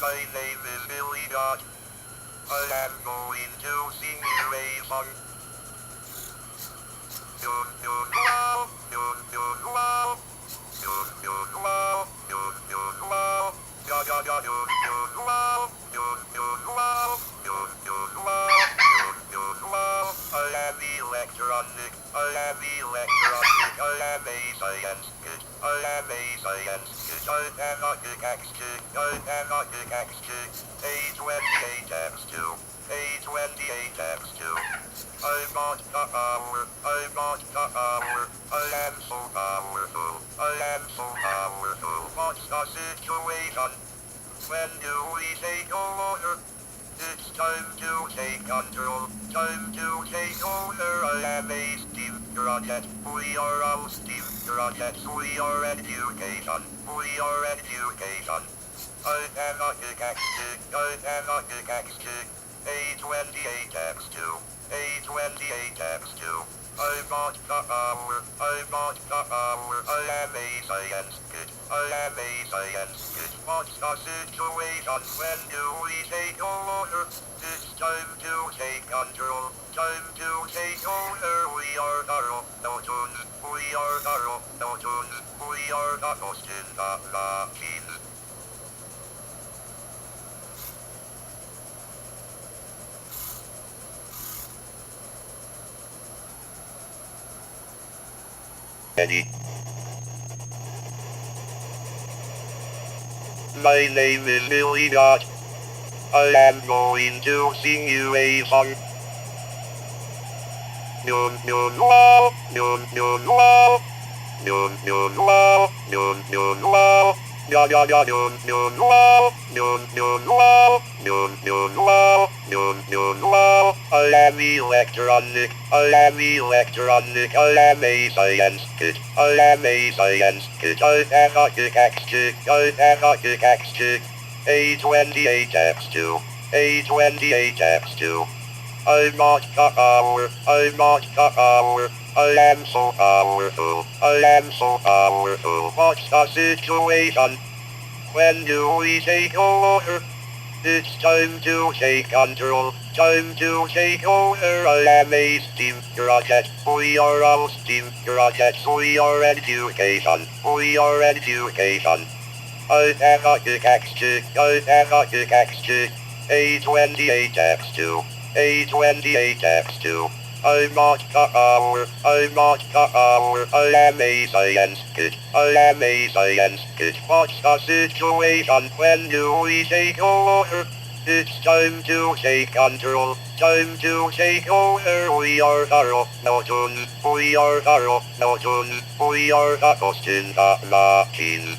My name is BillyBot. I am going to sing you a song. Dun dun wow, dun dun wow, dun dun wow, dun dun wow, da da da dun dun wow, dun dun wow, dun dun wow, dun dun wow. I am electronic, I am electronic, I am a science kid, I am a science kid. I am a pickaxe kid, I am a pickaxe kid. A28x2, A28x2. I'm not the power, I'm not the power, I am so powerful, I am so powerful. What's the situation? When do we take over? It's time to take control, time to take over. I am a STEAM project, we are all STEAM projects, we are education, we are education. I am a pickaxe, I am a pickaxe, A28x2. A28x2. I'm not the power, I'm not the power, I am a science kid, I am a science kid. What's the situation? When do we take over? It's time to take control, time to take over. We are the RoboToons, we are the RoboToons, we are the ghosts in the machines. Eddie. My name is BillyBot. I am going to sing you a song. Dun dun wow, dun dun wow, dun dun wow, dun dun wow, da da da dun dun wow, dun dun wow, dun dun wow, dun dun wow. I am electronic, I am electronic, I am a science kid, I am a science kid. I am a pickaxe kid, I am a pickaxe kid. A28x2, A28x2. I'm not the power, I'm not the power, I am so powerful, I am so powerful. What's the situation? When do we take over? It's time to take control, time to take over. I am a STEAM project, we are all STEAM projects, we are education, we are education. I am a pickaxe, I am a pickaxe, A28x2, A28x2. I'm not the power, I'm not the power, I am a science kid, I am a science kid. What's the situation? When do we take over? It's time to take control, time to take over. We are the RoboToons, we are the RoboToons, we are the ghosts in the machines.